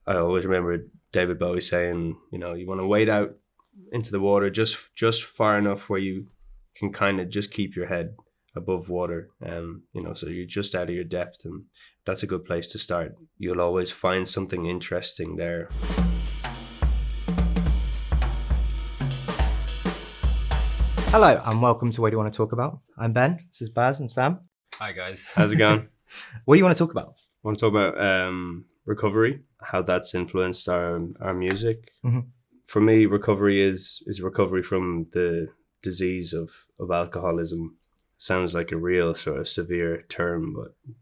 I always remember David Bowie saying, you know, you want to wade out into the water just far enough where you can kind of just keep your head above water, you know, so you're just out of your depth, and that's a good place to start. You'll always find something interesting there. Hello and welcome to What Do You Want to Talk About? I'm Ben, this is Baz and Sam. Hi guys. How's it going? What do you want to talk about? I want to talk about recovery, how that's influenced our music. Mm-hmm. For me, recovery is recovery from the disease of alcoholism. Sounds like a real sort of severe term,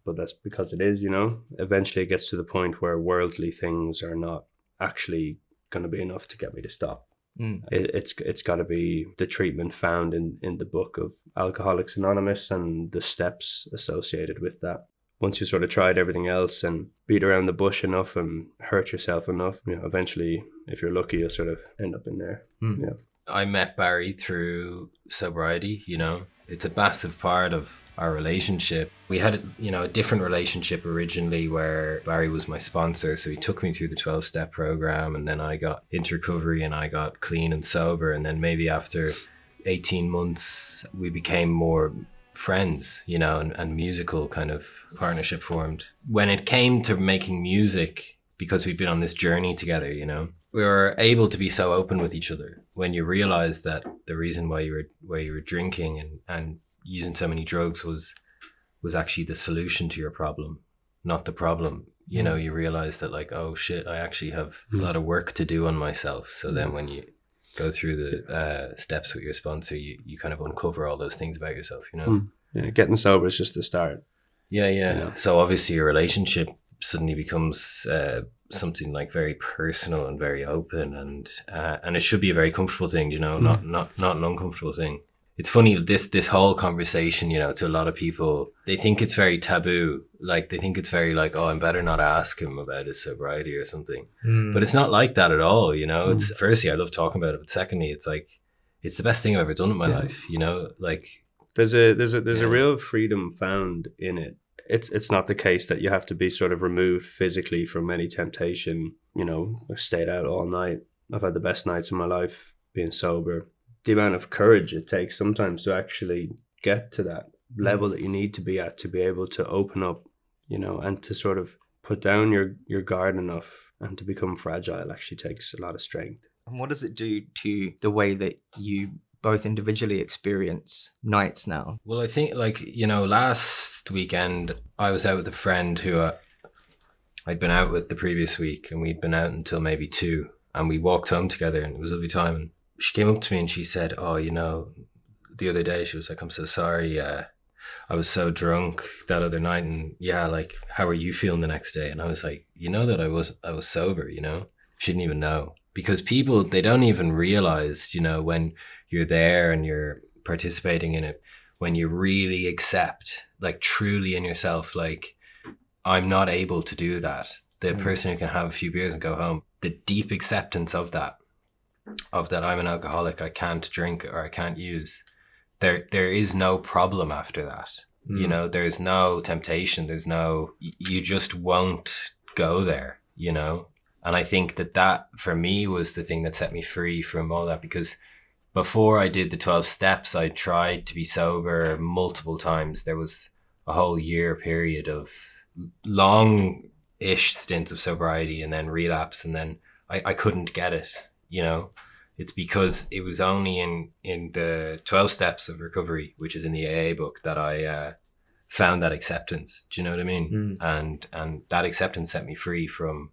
but that's because it is, you know. Eventually it gets to the point where worldly things are not actually going to be enough to get me to stop. It's got to be the treatment found in the book of Alcoholics Anonymous and the steps associated with that. Once you sort of tried everything else and beat around the bush enough and hurt yourself enough, you know, eventually, if you're lucky, you'll sort of end up in there. Yeah. I met Barry through Sobriety, you know. It's a massive part of our relationship. We had, you know, a different relationship originally where Barry was my sponsor. So he took me through the 12-step program, and then I got into recovery and I got clean and sober. And then maybe after 18 months, we became more friends, you know, and musical kind of partnership formed. When it came to making music, because we've been on this journey together, you know, we were able to be so open with each other. When you realize that the reason why you were drinking and using so many drugs was actually the solution to your problem, not the problem. You know, you realize that, like, oh shit, I actually have a lot of work to do on myself. So then when you go through the steps with your sponsor, you kind of uncover all those things about yourself, you know. Yeah, getting sober is just the start. Yeah. You know? So obviously your relationship suddenly becomes something like very personal and very open, and it should be a very comfortable thing, you know, not an uncomfortable thing. It's funny, this whole conversation, you know, to a lot of people, they think it's very taboo. Like, they think it's very like, oh, I'm better not ask him about his sobriety or something. But it's not like that at all, you know. It's, firstly, I love talking about it, but secondly, it's like, it's the best thing I've ever done in my life, you know. Like, there's a real freedom found in it. It's not the case that you have to be sort of removed physically from any temptation. You know, I've stayed out all night. I've had the best nights of my life being sober. The amount of courage it takes sometimes to actually get to that level that you need to be at to be able to open up, you know, and to sort of put down your guard enough and to become fragile actually takes a lot of strength. And what does it do to the way that you both individually experience nights now? Well, I think, like, you know, last weekend I was out with a friend who I'd been out with the previous week, and we'd been out until maybe 2, and we walked home together, and it was a lovely time. And she came up to me and she said, oh, you know, the other day, she was like, I'm so sorry. I was so drunk that other night, and yeah, like, how are you feeling the next day? And I was like, you know that I was sober, you know? She didn't even know. Because people, they don't even realize, you know, when you're there and you're participating in it, when you really accept, like, truly in yourself, like, I'm not able to do that. The person who can have a few beers and go home, the deep acceptance of that I'm an alcoholic, I can't drink or I can't use. There is no problem after that. You know, there's no temptation. You just won't go there, you know? And I think that for me was the thing that set me free from all that, because before I did the 12 steps, I tried to be sober multiple times. There was a whole year period of long-ish stints of sobriety and then relapse, and then I couldn't get it, you know. It's because it was only in the 12 steps of recovery, which is in the AA book, that I found that acceptance. Do you know what I mean? And that acceptance set me free from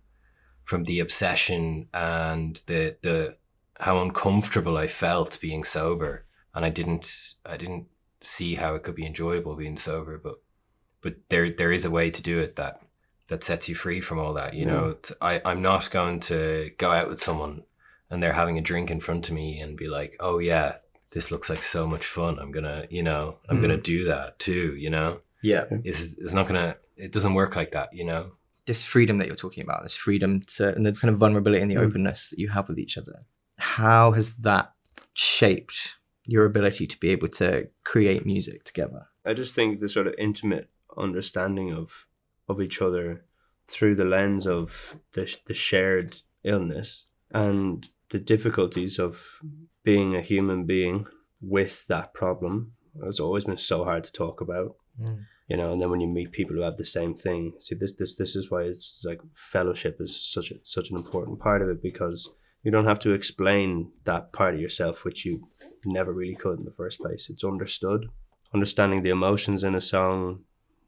the obsession and the how uncomfortable I felt being sober, and I didn't see how it could be enjoyable being sober, but there is a way to do it that sets you free from all that, you know. I'm not going to go out with someone and they're having a drink in front of me and be like, oh yeah, this looks like so much fun, I'm gonna do that too, you know. It's not gonna, it doesn't work like that, you know. This freedom that you're talking about, this freedom to, and this kind of vulnerability and the openness that you have with each other, how has that shaped your ability to be able to create music together? I just think the sort of intimate understanding of each other through the lens of the shared illness and the difficulties of being a human being with that problem. It's always been so hard to talk about. You know, and then when you meet people who have the same thing, see, this is why it's like fellowship is such an important part of it, because you don't have to explain that part of yourself which you never really could in the first place. It's understood. Understanding the emotions in a song,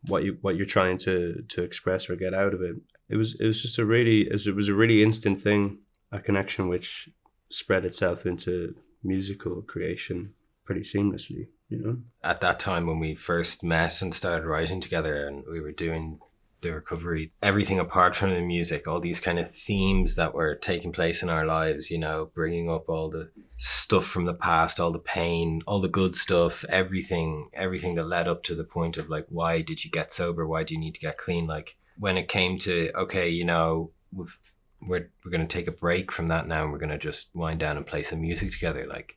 what you're trying to express or get out of it. It was just a really instant thing, a connection which spread itself into musical creation pretty seamlessly, you know. At that time when we first met and started writing together and we were doing the recovery, everything apart from the music, all these kind of themes that were taking place in our lives, you know, bringing up all the stuff from the past, all the pain, all the good stuff, everything that led up to the point of like, why did you get sober? Why do you need to get clean? Like when it came to, okay, you know, we're going to take a break from that now and we're going to just wind down and play some music together. Like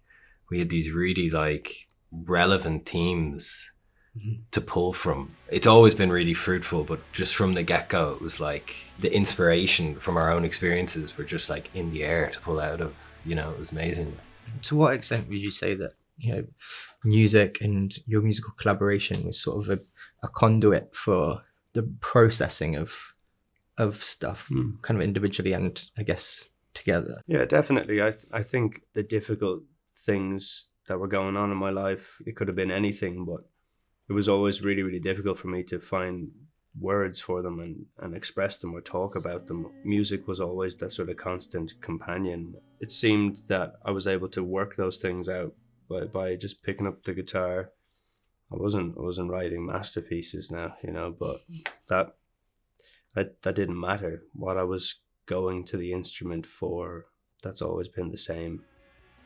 we had these really like relevant themes to pull from. It's always been really fruitful, but just from the get-go, it was like the inspiration from our own experiences were just like in the air to pull out of, you know. It was amazing. To what extent would you say that, you know, music and your musical collaboration was sort of a conduit for the processing of stuff, kind of individually and I guess together? Yeah, definitely. I think the difficult things that were going on in my life, it could have been anything, but it was always really, really difficult for me to find words for them and express them or talk about them. Music was always that sort of constant companion. It seemed that I was able to work those things out by just picking up the guitar. I wasn't writing masterpieces now, you know, but that didn't matter. What I was going to the instrument for, that's always been the same.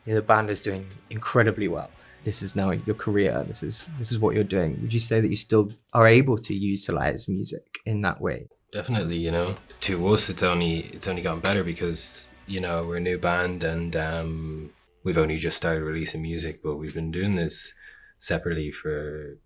You know, the band is doing incredibly well. This is now your career. This is what you're doing. Would you say that you still are able to utilize music in that way? Definitely, you know. To us, it's only gotten better because, you know, we're a new band and we've only just started releasing music, but we've been doing this separately for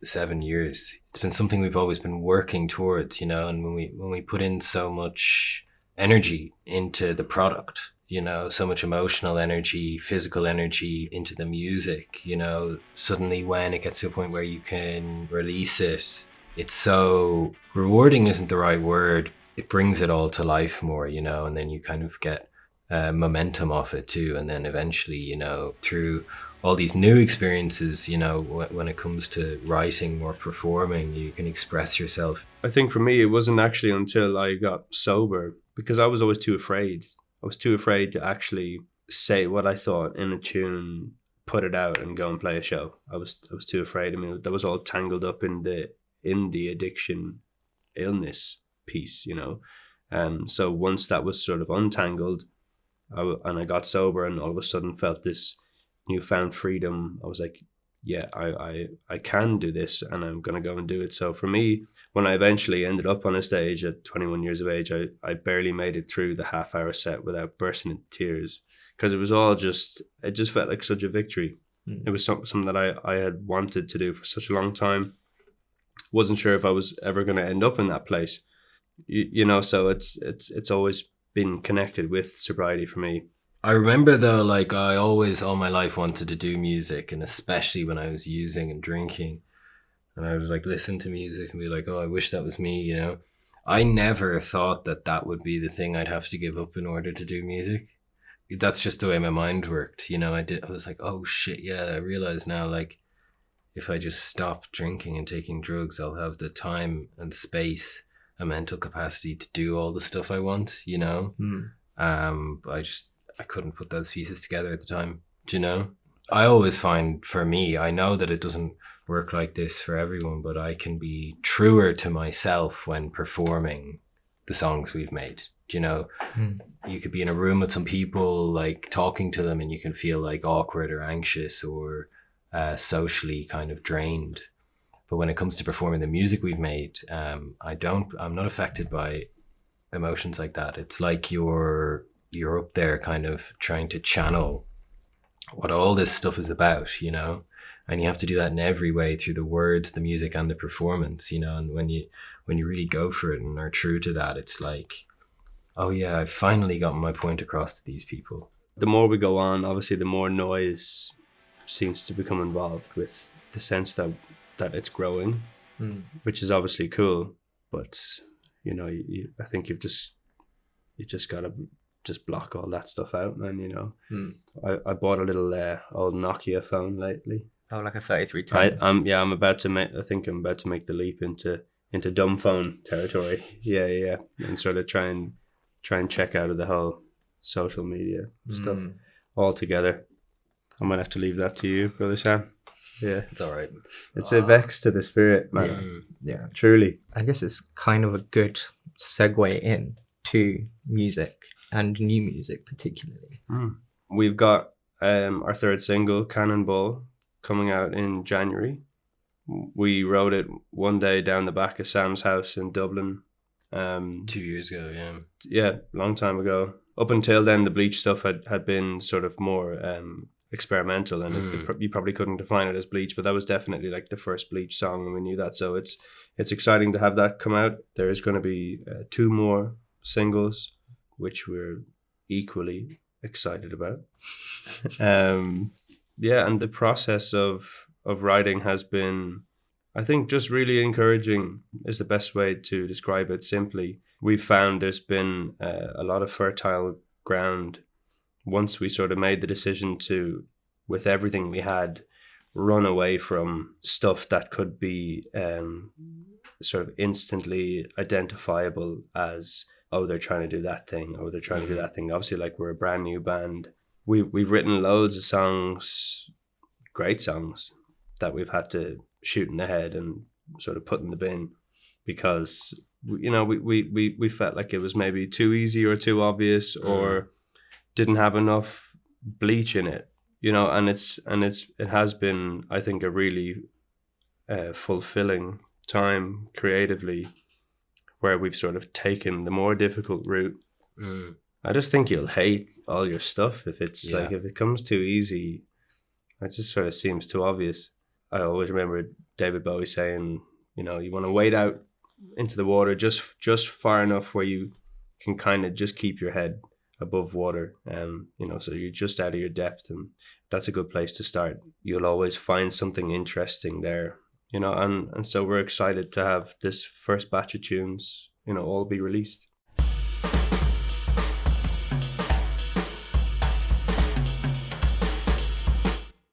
7 years. It's been something we've always been working towards, you know. And when we put in so much energy into the product, you know, so much emotional energy, physical energy into the music, you know, suddenly when it gets to a point where you can release it, it's so rewarding isn't the right word. It brings it all to life more, you know, and then you kind of get momentum off it too. And then eventually, you know, through all these new experiences, you know, when it comes to writing or performing, you can express yourself. I think for me, it wasn't actually until I got sober, because I was always too afraid. I was too afraid to actually say what I thought in a tune, put it out and go and play a show. I was too afraid. I mean, that was all tangled up in the addiction illness piece, you know. So once that was sort of untangled, and I got sober and all of a sudden felt this newfound freedom, I was like, yeah, I can do this and I'm going to go and do it. So for me, when I eventually ended up on a stage at 21 years of age, I barely made it through the half-hour set without bursting into tears, because it was all it just felt like such a victory. It was something that I had wanted to do for such a long time. Wasn't sure if I was ever going to end up in that place, you know. So it's always been connected with sobriety for me. I remember though, like I always all my life wanted to do music, and especially when I was using and drinking, and I was like listen to music and be like, oh, I wish that was me, you know. I never thought that would be the thing I'd have to give up in order to do music. That's just the way my mind worked, you know. I was like, oh shit, yeah, I realize now, like if I just stop drinking and taking drugs, I'll have the time and space and mental capacity to do all the stuff I want, you know. But I couldn't put those pieces together at the time, do you know? I always find, for me, I know that it doesn't work like this for everyone, but I can be truer to myself when performing the songs we've made, do you know? You could be in a room with some people, like talking to them, and you can feel like awkward or anxious or socially kind of drained. But when it comes to performing the music we've made, I'm not affected by emotions like that. It's like you're up there kind of trying to channel what all this stuff is about, you know, and you have to do that in every way, through the words, the music and the performance, you know. And when when you really go for it and are true to that, it's like, oh yeah, I've finally gotten my point across to these people. The more we go on, obviously, the more noise seems to become involved, with the sense that it's growing, which is obviously cool. But I think you just gotta just block all that stuff out, man. I bought a little old Nokia phone lately. Oh, like a 3310. I'm about to make. I think I'm about to make the leap into dumb phone territory. Yeah, and sort of try and check out of the whole social media stuff altogether. I might have to leave that to you, Brother Sam. Yeah, It's all right. it's a vex to the spirit, man. Yeah. Truly. I guess it's kind of a good segue in to music and new music particularly. We've got our third single, Cannonball, coming out in January. We wrote it one day down the back of Sam's house in Dublin. 2 years ago, yeah. Yeah, long time ago. Up until then, the Bleech stuff had been sort of more experimental, and you probably couldn't define it as Bleech, but that was definitely like the first Bleech song, and we knew that. So it's exciting to have that come out. There is going to be 2 more singles, which we're equally excited about. Yeah, and the process of writing has been, I think, just really encouraging is the best way to describe it simply. We've found there's been a lot of fertile ground once we sort of made the decision to, with everything we had, run away from stuff that could be sort of instantly identifiable as, oh, they're trying to do that thing, oh, they're trying to do that thing. Obviously, like, we're a brand new band. We've written loads of songs, great songs, that we've had to shoot in the head and sort of put in the bin because we felt like it was maybe too easy or too obvious or didn't have enough Bleech in it, and it has been, I think, a really fulfilling time creatively, where we've sort of taken the more difficult route. I just think you'll hate all your stuff if it's like, if it comes too easy. It just sort of seems too obvious. I always remember David Bowie saying, you want to wade out into the water just far enough where you can kind of just keep your head above water, so you're just out of your depth, and that's a good place to start. You'll always find something interesting there, and so we're excited to have this first batch of tunes, all be released.